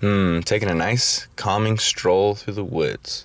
Taking a nice calming stroll through the woods.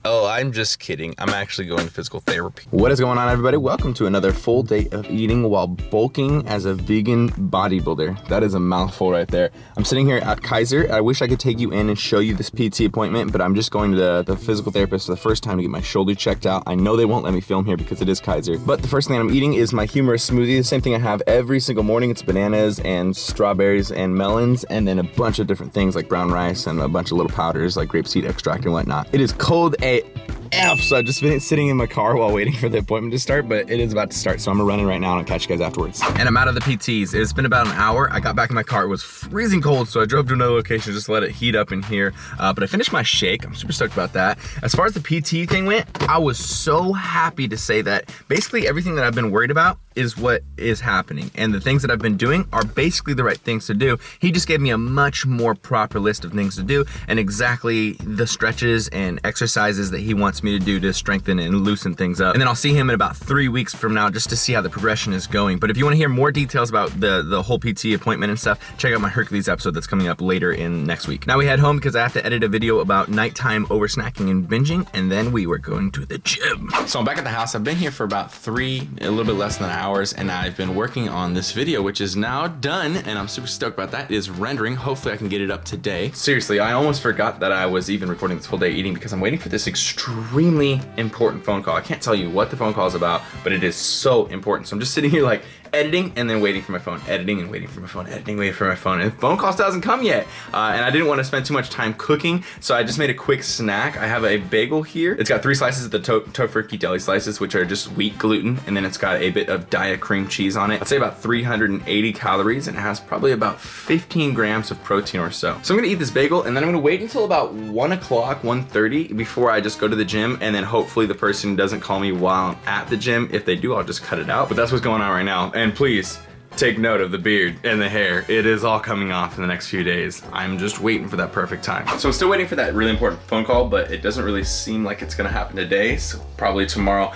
Oh, I'm just kidding. I'm actually going to physical therapy. What is going on, everybody? Welcome to another full day of eating while bulking as a vegan bodybuilder. That is a mouthful right there. I'm sitting here at Kaiser. I wish I could take you in and show you this PT appointment, but I'm just going to the physical therapist for the first time to get my shoulder checked out. I know they won't let me film here because it is Kaiser, but the first thing I'm eating is my humorous smoothie. The same thing I have every single morning. It's bananas and strawberries and melons, and then a bunch of different things like brown rice and a bunch of little powders like grapeseed extract and whatnot. It is cold AF, so I've just been sitting in my car while waiting for the appointment to start, but it is about to start, so I'm running right now and I'll catch you guys afterwards. And I'm out of the PTs. It's been about an hour. I got back in my car. It was freezing cold, so I drove to another location just to let it heat up in here, but I finished my shake. I'm super stoked about that. As far as the PT thing went, I was so happy to say that basically everything that I've been worried about is what is happening, and the things that I've been doing are basically the right things to do. He just gave me a much more proper list of things to do and exactly the stretches and exercises that he wants me to do to strengthen and loosen things up. And then I'll see him in about 3 weeks from now just to see how the progression is going. But if you want to hear more details about the whole PT appointment and stuff, check out my Hercules episode that's coming up later in next week. Now we head home because I have to edit a video about nighttime over snacking and binging, and then we were going to the gym. So I'm back at the house. I've been here for about a little bit less than an hours, and I've been working on this video, which is now done, and I'm super stoked about that. It is rendering. Hopefully I can get it up today. Seriously, I almost forgot that I was even recording this full day eating because I'm waiting for this extremely important phone call. I can't tell you what the phone call is about, but it is so important. So I'm just sitting here like editing and then waiting for my phone, editing and waiting for my phone, editing, waiting for my phone, and the phone call still hasn't come yet. And I didn't want to spend too much time cooking, so I just made a quick snack. I have a bagel here. It's got 3 slices of the tofurkey deli slices, which are just wheat gluten, and then it's got a bit of diet cream cheese on it. I'd say about 380 calories, and it has probably about 15 grams of protein or so. So I'm gonna eat this bagel, and then I'm gonna wait until about 1 o'clock, 1:30 before I just go to the gym, and then hopefully the person doesn't call me while I'm at the gym. If they do, I'll just cut it out. But that's what's going on right now. And please, take note of the beard and the hair. It is all coming off in the next few days. I'm just waiting for that perfect time. So I'm still waiting for that really important phone call, but it doesn't really seem like it's gonna happen today, so probably tomorrow.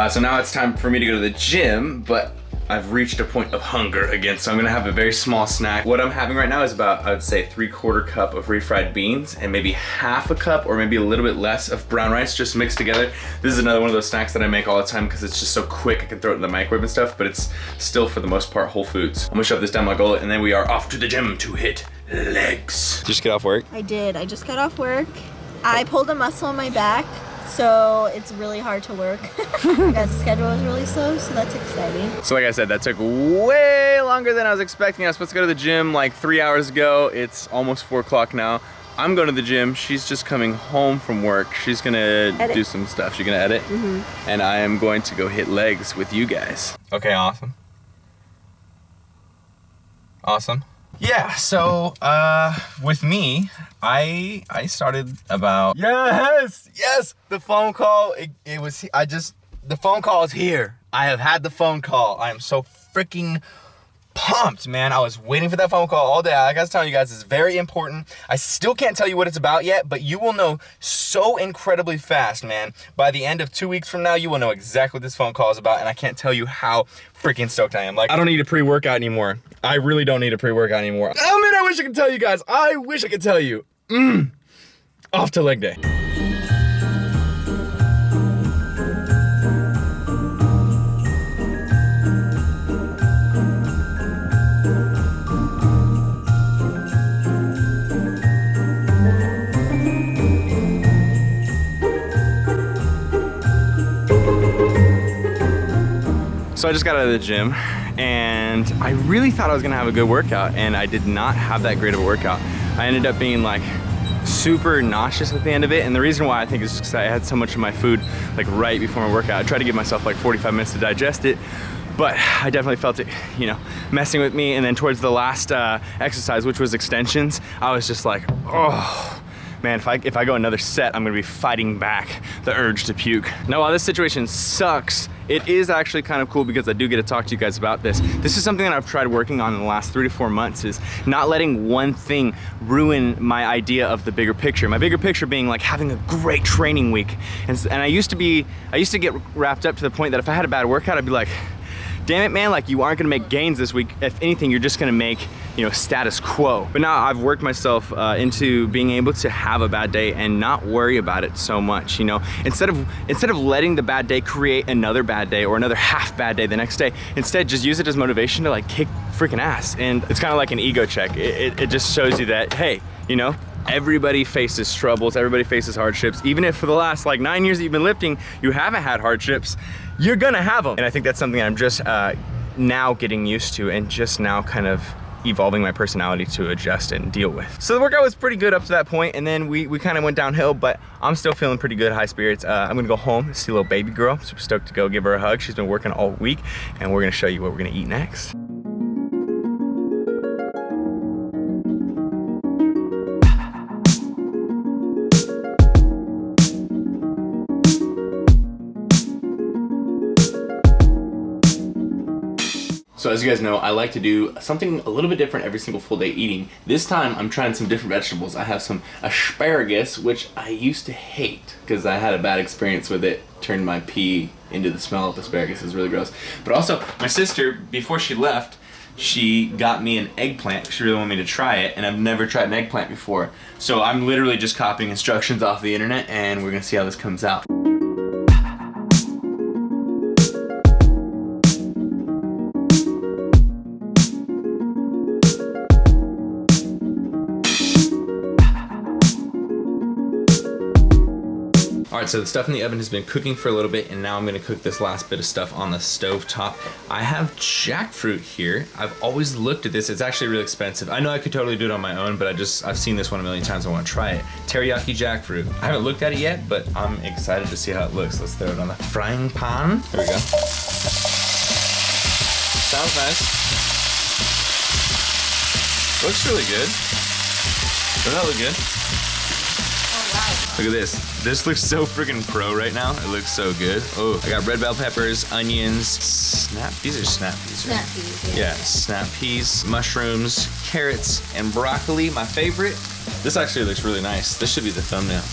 So now it's time for me to go to the gym, but I've reached a point of hunger again, so I'm gonna have a very small snack. What I'm having right now is about, I would say, 3/4 cup of refried beans and maybe half a cup or maybe a little bit less of brown rice just mixed together. This is another one of those snacks that I make all the time because it's just so quick. I can throw it in the microwave and stuff, but it's still for the most part whole foods. I'm gonna shove this down my gullet and then we are off to the gym to hit legs. Did you just get off work? I did. I just got off work. I pulled a muscle in my back, so it's really hard to work. That schedule is really slow, so that's exciting. So like I said, that took way longer than I was expecting. I was supposed to go to the gym like 3 hours ago. It's almost 4 o'clock now. I'm going to the gym. She's just coming home from work. She's gonna do some stuff. She's gonna edit. And I am going to go hit legs with you guys. Okay, awesome. Awesome. Yeah, so with me, I started about, yes, the phone call, the phone call is here. I have had the phone call. I am so freaking pumped, man. I was waiting for that phone call all day. I gotta tell you guys, it's very important. I still can't tell you what it's about yet, but you will know so incredibly fast, man. By the end of 2 weeks from now, you will know exactly what this phone call is about, and I can't tell you how freaking stoked I am. Like, I don't need a pre-workout anymore. I really don't need a pre-workout anymore. Oh man, I wish I could tell you guys. I wish I could tell you. Off to leg day. So I just got out of the gym and I really thought I was gonna have a good workout, and I did not have that great of a workout. I ended up being like super nauseous at the end of it, and the reason why I think is because I had so much of my food like right before my workout. I tried to give myself like 45 minutes to digest it, but I definitely felt it, you know, messing with me. And then towards the last exercise, which was extensions, I was just like, oh man, if I go another set, I'm gonna be fighting back the urge to puke. Now, while this situation sucks, it is actually kind of cool because I do get to talk to you guys about this. This is something that I've tried working on in the last 3 to 4 months, is not letting one thing ruin my idea of the bigger picture. My bigger picture being like having a great training week. And I used to get wrapped up to the point that if I had a bad workout, I'd be like, damn it, man, like you aren't gonna make gains this week. If anything, you're just gonna make, you know, status quo. But now I've worked myself into being able to have a bad day and not worry about it so much, you know? Instead of letting the bad day create another bad day or another half bad day the next day, instead just use it as motivation to like kick freaking ass. And it's kind of like an ego check. It just shows you that, hey, you know, everybody faces troubles, everybody faces hardships. Even if for the last like 9 years that you've been lifting, you haven't had hardships, you're gonna have them. And I think that's something I'm just now getting used to and just now kind of evolving my personality to adjust and deal with. So the workout was pretty good up to that point, and then we kind of went downhill, but I'm still feeling pretty good, high spirits. I'm gonna go home, see little baby girl. Super stoked to go give her a hug. She's been working all week, and we're gonna show you what we're gonna eat next. So as you guys know, I like to do something a little bit different every single full day eating. This time I'm trying some different vegetables. I have some asparagus, which I used to hate because I had a bad experience with it. Turned my pee into the smell of asparagus. It's really gross. But also, my sister, before she left, she got me an eggplant. She really wanted me to try it, and I've never tried an eggplant before. So I'm literally just copying instructions off the internet, and we're gonna see how this comes out. Alright, so the stuff in the oven has been cooking for a little bit, and now I'm gonna cook this last bit of stuff on the stove top. I have jackfruit here. I've always looked at this. It's actually really expensive. I know I could totally do it on my own, but I've seen this one a million times. I want to try it. Teriyaki jackfruit. I haven't looked at it yet, but I'm excited to see how it looks. Let's throw it on the frying pan. There we go. Sounds nice. Looks really good. Doesn't that look good? Look at this. This looks so freaking pro right now. It looks so good. Oh, I got red bell peppers, onions, these are snap peas, right? Snap peas, yeah. Yeah, snap peas, mushrooms, carrots, and broccoli, my favorite. This actually looks really nice. This should be the thumbnail.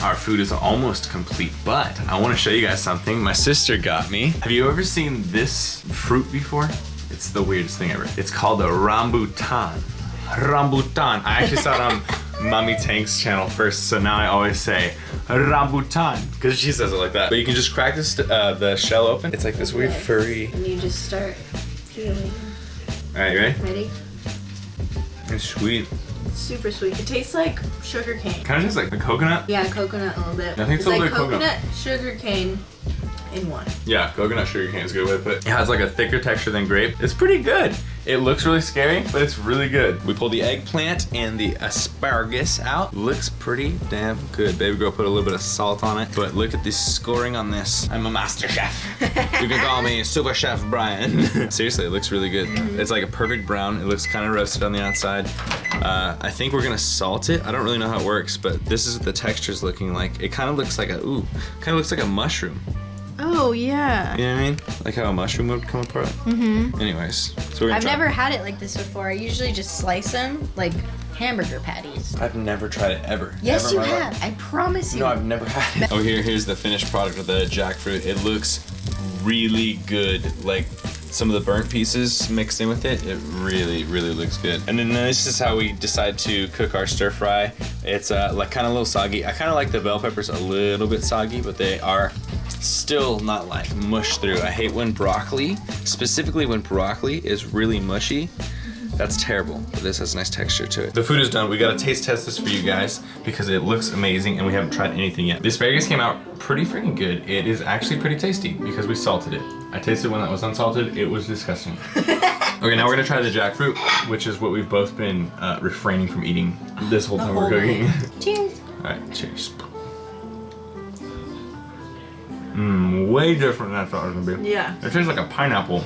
Our food is almost complete, but I want to show you guys something my sister got me. Have you ever seen this fruit before? It's the weirdest thing ever. It's called a rambutan. Rambutan. I actually saw it on Mommy Tank's channel first, so now I always say rambutan because she says it like that. But you can just crack this, the shell open. It's like this weird furry. And you just start peeling. All right, you ready? Ready? It's sweet. It's super sweet. It tastes like sugar cane. Kind of tastes like the coconut. Yeah, coconut a little bit. I think it's a like little bit coconut, sugar cane in one. Yeah, coconut sugar cane is a good way to put it. It has like a thicker texture than grape. It's pretty good. It looks really scary, but it's really good. We pulled the eggplant and the asparagus out. Looks pretty damn good. Baby girl put a little bit of salt on it, but look at the scoring on this. I'm a master chef. You can call me Super Chef Brian. Seriously, it looks really good. It's like a perfect brown. It looks kind of roasted on the outside. I think we're gonna salt it. I don't really know how it works, but this is what the texture's looking like. It kind of looks like a mushroom. Oh, yeah. You know what I mean? Like how a mushroom would come apart. Mm-hmm. Anyways, so we're gonna I've never had it like this before. I usually just slice them like hamburger patties. I've never tried it ever. Yes, Ever you in my life. have. I promise you. No, I've never had it. Oh, here's the finished product of the jackfruit. It looks really good. Like some of the burnt pieces mixed in with it. It really, really looks good. And then this is how we decide to cook our stir fry. It's like kind of a little soggy. I kind of like the bell peppers a little bit soggy, but they are still not like mushed through. I hate when broccoli, specifically when broccoli is really mushy. That's terrible, but this has a nice texture to it. The food is done. We gotta taste test this for you guys because it looks amazing and we haven't tried anything yet. The asparagus came out pretty freaking good. It is actually pretty tasty because we salted it. I tasted one that was unsalted. It was disgusting. Okay, now we're gonna try the jackfruit, which is what we've both been refraining from eating this whole time we're cooking. Cheers. All right, cheers. Way different than I thought it was gonna be. Yeah. It tastes like a pineapple.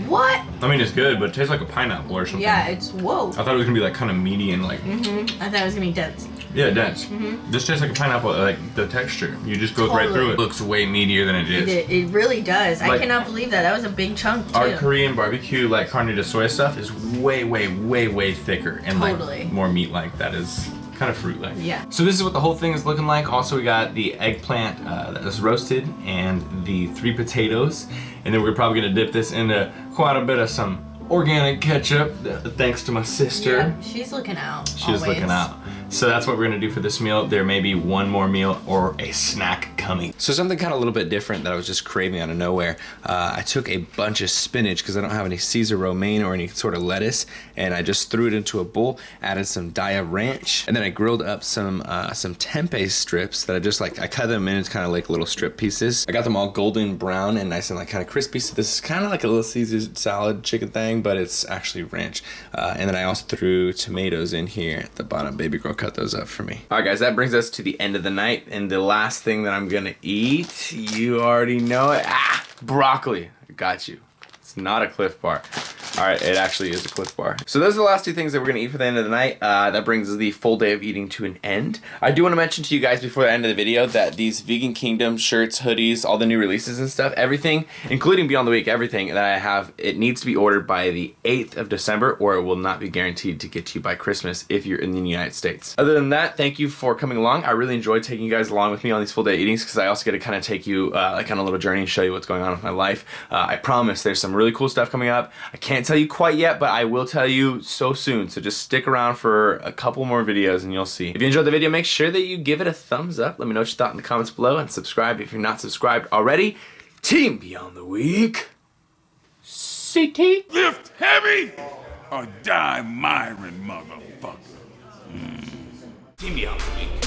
What? I mean, it's good, but it tastes like a pineapple or something. Yeah, it's whoa. I thought it was gonna be like kind of meaty and like. I thought it was gonna be dense. Yeah, dense. This tastes like a pineapple, like the texture. You just go right through it. Looks way meatier than it is. It really does. Like, I cannot believe that. That was a big chunk too. Our Korean barbecue, like carne de soy stuff, is way, way, way, way thicker and like more meat-like. That is kind of fruit-like. Yeah. So this is what the whole thing is looking like. Also, we got the eggplant that is roasted and the 3 potatoes. And then we're probably gonna dip this into quite a bit of some organic ketchup, thanks to my sister. Yeah, she's looking out. She's looking out. So that's what we're gonna do for this meal. There may be one more meal or a snack coming. So something kind of a little bit different that I was just craving out of nowhere. I took a bunch of spinach because I don't have any Caesar romaine or any sort of lettuce, and I just threw it into a bowl, added some Daya Ranch, and then I grilled up some tempeh strips that I cut them into kind of like little strip pieces. I got them all golden brown and nice and like kind of crispy. So this is kind of like a little Caesar salad chicken thing, but it's actually ranch. And then I also threw tomatoes in here at the bottom. Baby girl cut those up for me. All right, guys, that brings us to the end of the night, and the last thing that I'm gonna eat, you already know it. Broccoli. I got you. It's not a Cliff Bar. All right, it actually is a Cliff Bar. So those are the last 2 things that we're gonna eat for the end of the night. That brings the full day of eating to an end. I do wanna mention to you guys before the end of the video that these Vegan Kingdom shirts, hoodies, all the new releases and stuff, everything, including Beyond the Week, everything that I have, it needs to be ordered by the 8th of December or it will not be guaranteed to get to you by Christmas if you're in the United States. Other than that, thank you for coming along. I really enjoyed taking you guys along with me on these full day eatings because I also get to kind of take you like on a little journey and show you what's going on with my life. I promise there's some really cool stuff coming up. I can't tell you quite yet, but I will tell you so soon. So just stick around for a couple more videos and you'll see. If you enjoyed the video, make sure that you give it a thumbs up. Let me know what you thought in the comments below and subscribe if you're not subscribed already. Team Beyond the Week. CT. Lift heavy or die, MIRIN, motherfucker. Team Beyond the Week.